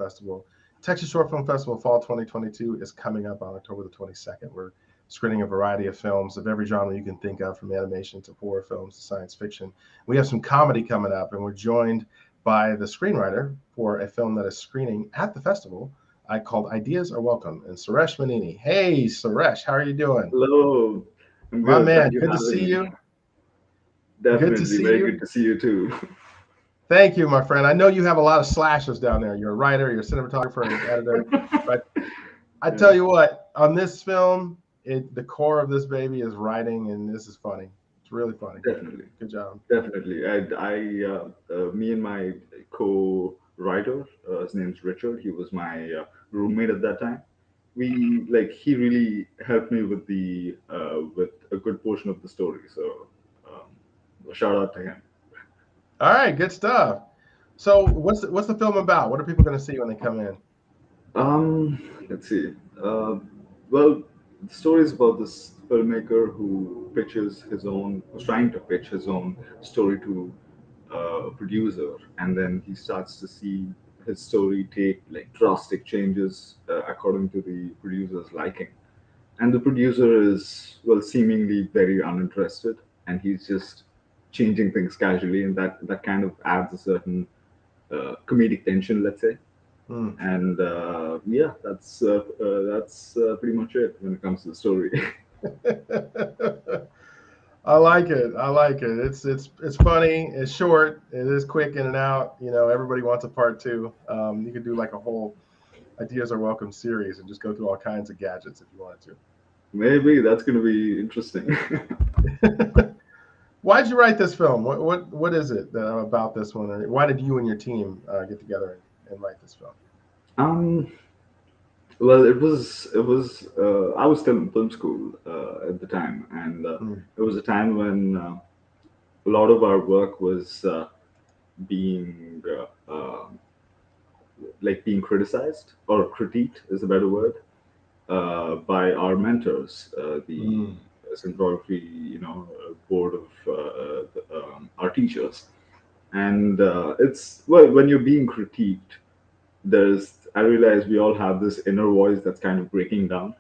Festival. Texas Short Film Festival Fall 2022 is coming up on October the 22nd. We're screening a variety of films of every genre you can think of, from animation to horror films to science fiction. We have some comedy coming up, and we're joined by the screenwriter for a film that is screening at the festival. I called Ideas Are Welcome, and Sreyash Myneni. Hey, Suresh, how are you doing? Hello, I'm My good. man, Thank you good for to having see me. you. Good to Definitely, see very you. good to see you too. Thank you, my friend. I know you have a lot of slashes down there. You're a writer, you're a cinematographer, and an editor. But I tell Yeah, you what, on this film, the core of this baby is writing, and this is funny. It's really funny. definitely, Good job. definitely. Me and my co-writer, his name's Richard. He was my roommate at that time. He really helped me with the with a good portion of the story. So, shout out to him. All right, good stuff. So, what's the film about? What are people going to see when they come in? Let's see. Uh, well, the story is about this filmmaker who was trying to pitch his own story to a producer, and then he starts to see his story take like drastic changes according to the producer's liking. And the producer is, well, seemingly very uninterested, and he's just changing things casually, and that kind of adds a certain comedic tension, let's say. Hmm. And yeah, that's pretty much it when it comes to the story. I like it. I like it. It's funny. It's short. It is quick in and out. Everybody wants a part two. You could do like a whole Ideas Are Welcome series and just go through all kinds of gadgets if you wanted Maybe that's going to be interesting. to. Why did you write this film? What is it about this one? Or why did you and your team get together and write this film? um, well, it was I was still in film school at the time, and Mm, it was a time when a lot of our work was being being criticized or critiqued is a better word by our mentors, the mm, cinematography, board of our teachers. And it's, well, when you're being critiqued, I realize we all have this inner voice that's kind of breaking down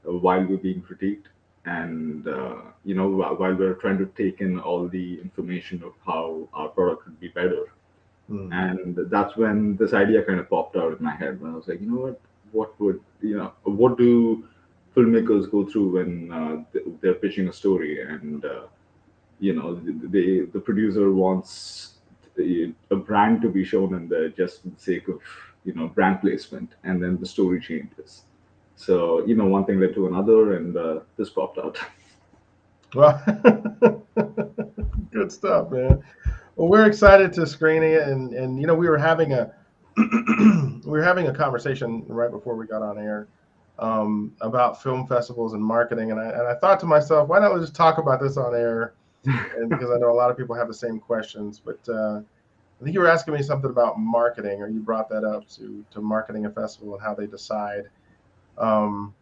while we're being critiqued. And, while we're trying to take in all the information of how our product could be better. mm. And that's when this idea kind of popped out in my head when I was like, what do filmmakers go through when they're pitching a story, and the producer wants a brand to be shown in there just for the sake of brand placement, and then the story changes. So one thing led to another, and this popped out. Well, good stuff, man. Well, we're excited to screen it, and we were having a we were having a conversation right before we got on air about film festivals and marketing, and I thought to myself, why don't we just talk about this on air? And because I know a lot of people have the same questions, but I think you were asking me something about marketing, or you brought that up to marketing a festival and how they decide. Um,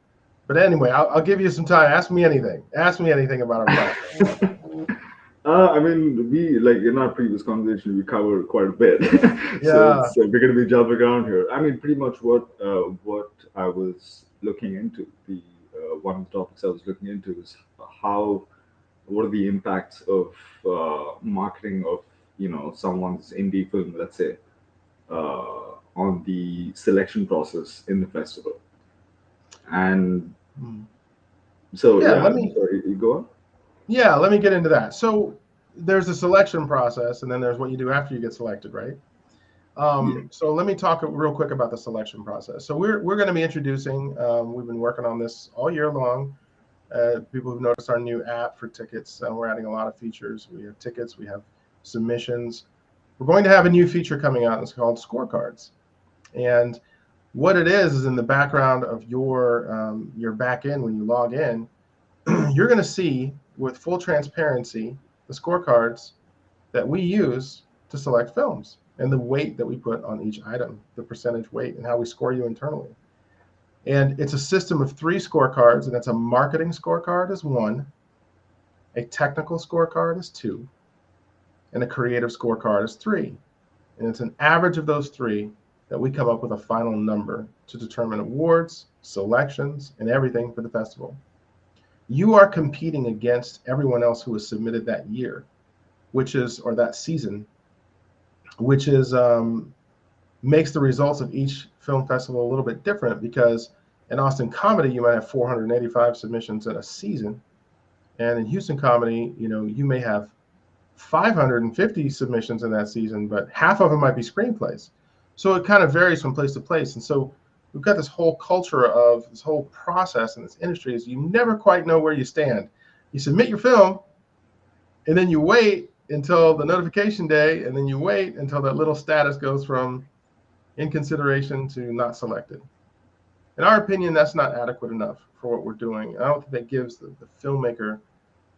but anyway, I'll give you some time. Ask me anything. Ask me anything about our process. I mean, we, like, in our previous conversation, we covered quite a bit, so Yeah. we're going to be jumping around here. I mean, pretty much what I was looking into, the one of the topics I was looking into is how what are the impacts of marketing of someone's indie film, let's say, on the selection process in the festival. And Hmm. so, Yeah. yeah, Let me. sorry, you go on. Yeah. Let me get into that. So there's a selection process, and then there's what you do after you get selected, right? Yeah. So let me talk real quick about the selection process. So we're going to be introducing. We've been working on this all year long. People who've noticed our new app for tickets, we're adding a lot of features. We have tickets, we have submissions. We're going to have a new feature coming out. It's called Scorecards, and what it is in the background of your back end when you log in, you're going to see with full transparency the scorecards that we use to select films and the weight that we put on each item, the percentage weight, and how we score you internally. And it's a system of three scorecards, and it's a marketing scorecard is one, a technical scorecard is two, and a creative scorecard is three. And it's an average of those three that we come up with a final number to determine awards, selections, and everything for the festival. You are competing against everyone else who has submitted that year, or that season, which is makes the results of each film festival a little bit different, because in Austin Comedy, you might have 485 submissions in a season. And in Houston Comedy, you may have 550 submissions in that season, but half of them might be screenplays. So it kind of varies from place to place. And so we've got this whole culture of this whole process in this industry is you never quite know where you stand. You submit your film, and then you wait until the notification day, and then you wait until that little status goes from in consideration to not selected. In our opinion, that's not adequate enough for what we're doing. I don't think that gives the filmmaker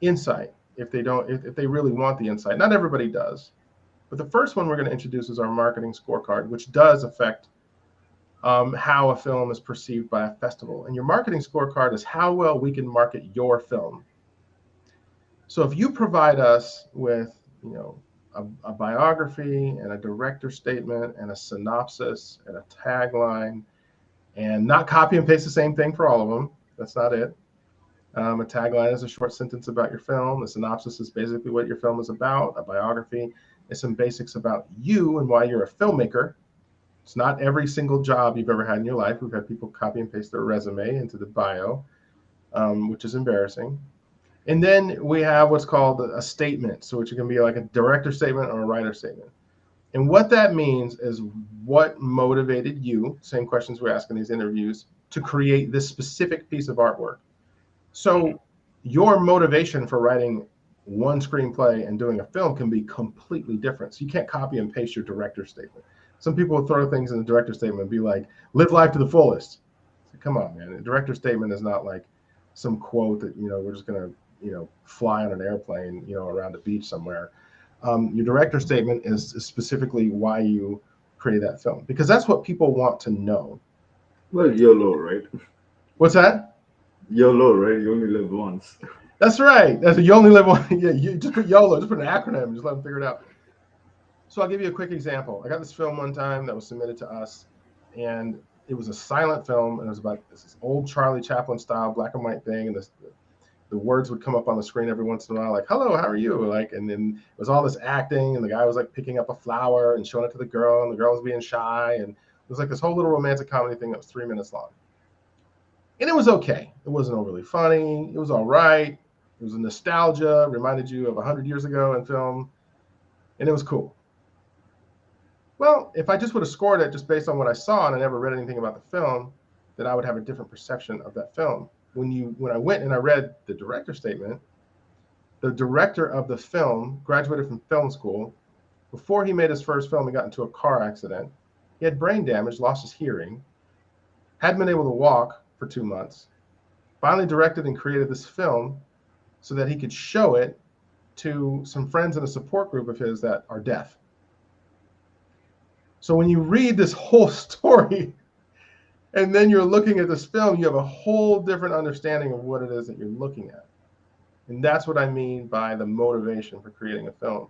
insight if they really want the insight. Not everybody does. But the first one we're going to introduce is our marketing scorecard, which does affect how a film is perceived by a festival. And your marketing scorecard is how well we can market your film. So if you provide us with, a biography and a director statement and a synopsis and a tagline, and not copy and paste the same thing for all of them. That's not it. A tagline is a short sentence about your film. The synopsis is basically what your film is about. A biography is some basics about you and why you're a filmmaker. It's not every single job you've ever had in your life. We've had people copy and paste their resume into the bio, which is embarrassing. And then we have what's called a statement, so which can be like a director statement or a writer statement. And what that means is what motivated you, same questions we ask in these interviews, to create this specific piece of artwork. So your motivation for writing one screenplay and doing a film can be completely different. So you can't copy and paste your director statement. Some people will throw things in the director statement and be like, live life to the fullest. So come on, man. A director statement is not like some quote that, we're just going to, fly on an airplane, around a beach somewhere. Your director statement is specifically why you created that film, because that's what people want to know. Well, YOLO, right? What's that? YOLO, right? You only live once. That's right. That's you only live one. Yeah, you just put YOLO, just put an acronym, just let them figure it out. So I'll give you a quick example. I got this film one time that was submitted to us, and it was a silent film, and it was about this old Charlie Chaplin style black and white thing, and the words would come up on the screen every once in a while, like, hello, how are you? Like, and then it was all this acting, and the guy was like picking up a flower and showing it to the girl, and the girl was being shy. And it was like this whole little romantic comedy thing that was 3 minutes long. And it was okay. It wasn't overly funny. It was all right. It was a nostalgia, reminded you of 100 years ago in film, and it was cool. Well, if I just would have scored it just based on what I saw and I never read anything about the film, then I would have a different perception of that film. When I went and I read the director statement, the director of the film graduated from film school. Before he made his first film, he got into a car accident. He had brain damage, lost his hearing, hadn't been able to walk for 2 months, finally directed and created this film so that he could show it to some friends in a support group of his that are deaf. So when you read this whole story, and then you're looking at this film, you have a whole different understanding of what it is that you're looking at. And that's what I mean by the motivation for creating a film.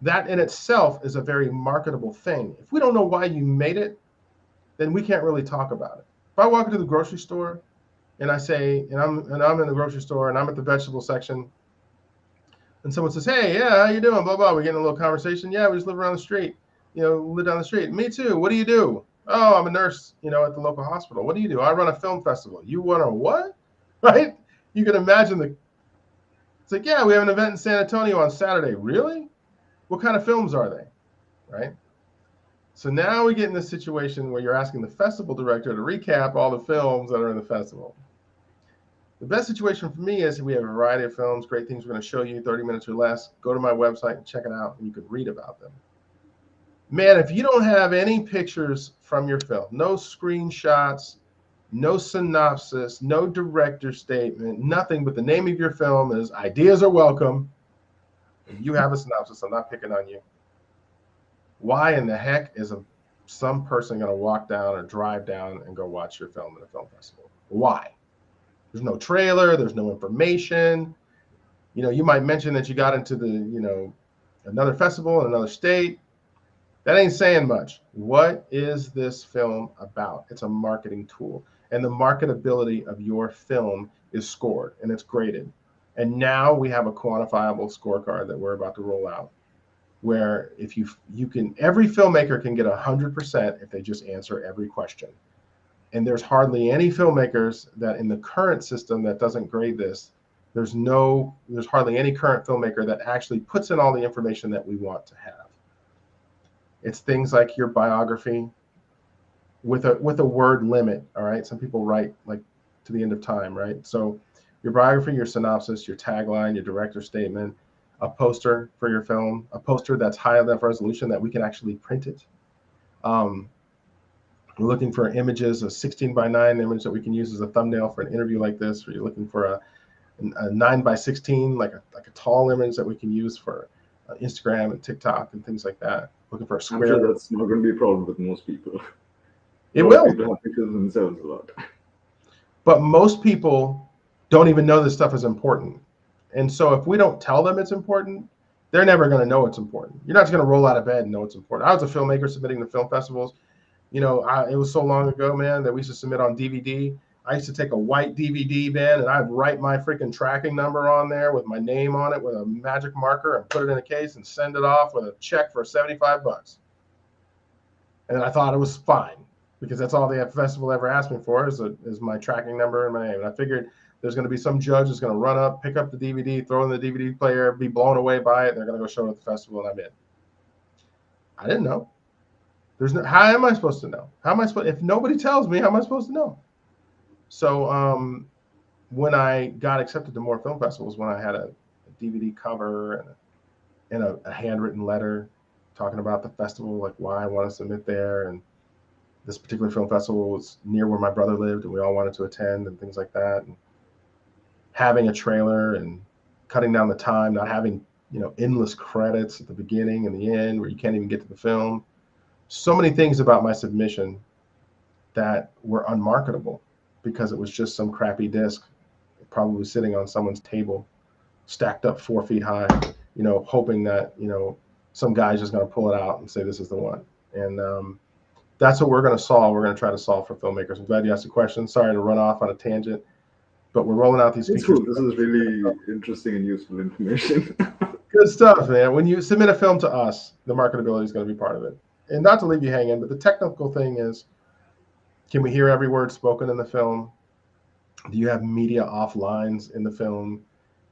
That in itself is a very marketable thing. If we don't know why you made it, then we can't really talk about it. If I walk into the grocery store and I say, and I'm in the grocery store and I'm at the vegetable section, and someone says, hey, yeah, how you doing? Blah, blah. We get in a little conversation. Yeah, we just live around the street. Live down the street. Me too. What do you do? Oh, I'm a nurse, at the local hospital. What do you do? I run a film festival. You want to what? Right? You can imagine it's like, yeah, we have an event in San Antonio on Saturday. Really? What kind of films are they? Right? So now we get in this situation where you're asking the festival director to recap all the films that are in the festival. The best situation for me is we have a variety of films, great things we're going to show you, 30 minutes or less. Go to my website and check it out, and you can read about them. Man, if you don't have any pictures from your film, no screenshots, no synopsis, no director statement, nothing but the name of your film is ideas are welcome, and you have a synopsis, I'm not picking on you. Why in the heck is some person going to walk down or drive down and go watch your film at a film festival? Why? There's no trailer, there's no information. You might mention that you got into the, another festival in another state. That ain't saying much. What is this film about? It's a marketing tool. And the marketability of your film is scored and it's graded. And now we have a quantifiable scorecard that we're about to roll out, where if you can, every filmmaker can get 100% if they just answer every question. And there's hardly any filmmakers that in the current system that doesn't grade this. There's hardly any current filmmaker that actually puts in all the information that we want to have. It's things like your biography with a word limit. All right, some people write like to the end of time, right? So your biography, your synopsis, your tagline, your director statement, a poster for your film, a poster that's high enough resolution that we can actually print it. We're looking for images, a 16:9 image that we can use as a thumbnail for an interview like this, or you're looking for a 9:16, like a tall image that we can use for Instagram and TikTok and things like that. Looking for a I'm square. sure that's not going to be a problem with most people. It A lot of will, people have pictures of themselves a lot. but most people don't even know this stuff is important. And so if we don't tell them it's important, they're never going to know it's important. You're not just going to roll out of bed and know it's important. I was a filmmaker submitting to film festivals. It was so long ago, man, that we used to submit on DVD. I used to take a white DVD, man, and I'd write my freaking tracking number on there with my name on it with a magic marker and put it in a case and send it off with a check for $75. And I thought it was fine because that's all the festival ever asked me for is my tracking number and my name. And I figured there's going to be some judge that's going to run up, pick up the DVD, throw in the DVD player, be blown away by it, and they're going to go show it at the festival, and I'm in. I didn't know. How am I supposed to know? If nobody tells me, how am I supposed to know? So when I got accepted to more film festivals, when I had a DVD cover and a handwritten letter talking about the festival, like why I want to submit there, and this particular film festival was near where my brother lived, and we all wanted to attend, and things like that, and having a trailer and cutting down the time, not having endless credits at the beginning and the end where you can't even get to the film. So many things about my submission that were unmarketable because it was just some crappy disc, probably sitting on someone's table, stacked up 4 feet high, hoping that, some guy's just going to pull it out and say, this is the one. And that's what we're going to solve. We're going to try to solve for filmmakers. I'm glad you asked the question. Sorry to run off on a tangent, but we're rolling out these It's features. cool. This is really interesting and useful information. Good stuff, man. When you submit a film to us, the marketability is going to be part of it. And not to leave you hanging, but the technical thing is, can we hear every word spoken in the film? Do you have media off lines in the film?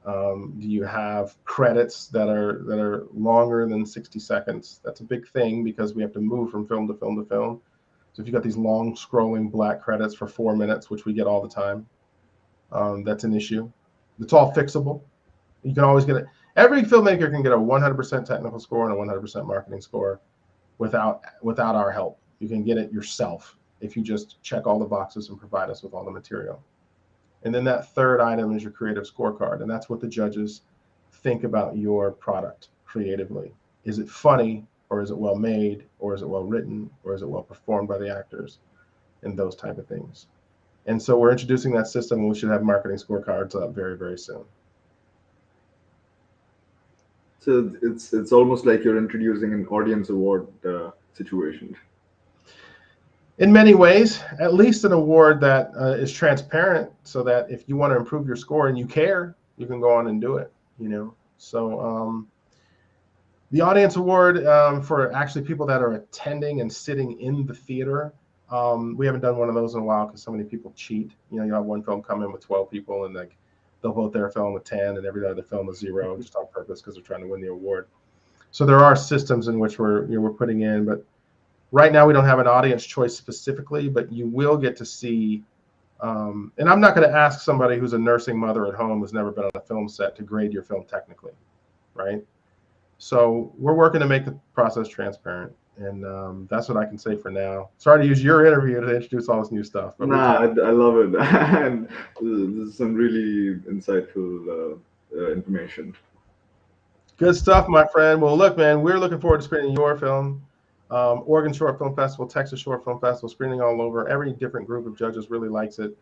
Do you have credits that are longer than 60 seconds? That's a big thing because we have to move from film to film to film. So if you got these long scrolling black credits for 4 minutes, which we get all the time, that's an issue. It's all fixable. You can always get it. Every filmmaker can get a 100% technical score and a 100% marketing score without our help. You can get it yourself if you just check all the boxes and provide us with all the material. And then that third item is your creative scorecard. And that's what the judges think about your product creatively. Is it funny, or is it well made, or is it well written, or is it well performed by the actors, and those type of things. And so we're introducing that system, and we should have marketing scorecards up very, very soon. So it's almost like you're introducing an audience award situation. In many ways, at least an award that is transparent, so that if you want to improve your score and you care, you can go on and do it. So the audience award for actually people that are attending and sitting in the theater. We haven't done one of those in a while because so many people cheat. You have one film come in with 12 people and they'll vote their film with 10 and every other film is 0 just on purpose because they're trying to win the award. So there are systems in which we're putting in, but right now we don't have an audience choice specifically, but you will get to see. And I'm not going to ask somebody who's a nursing mother at home who's never been on a film set to grade your film technically, right? So we're working to make the process transparent. And that's what I can say for now. Sorry to use your interview to introduce all this new stuff. But I love it. And this is some really insightful information. Good stuff, my friend. Well, look, man, we're looking forward to screening your film. Oregon Short Film Festival, Texas Short Film Festival, screening all over. Every different group of judges really likes it.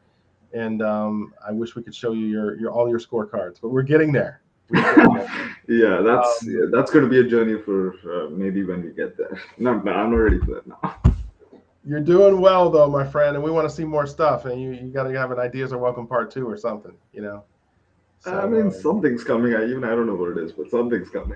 And I wish we could show you all your scorecards, but we're getting there. Yeah, that's going to be a journey for maybe when we get there. No, I'm not ready for that now. You're doing well though, my friend, and we want to see more stuff. And you got to have an Ideas Are Welcome Part 2 or something, So I mean, something's coming. I don't know what it is, but something's coming.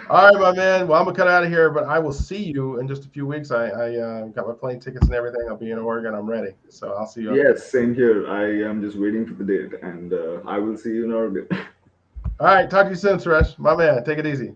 all right, my man. Well, I'm gonna cut out of here, but I will see you in just a few weeks. I got my plane tickets and everything. I'll be in Oregon. I'm ready. So I'll see you. Yes, same here. I am just waiting for the date, and I will see you in Oregon. All right. Talk to you soon, Suresh. My man. Take it easy.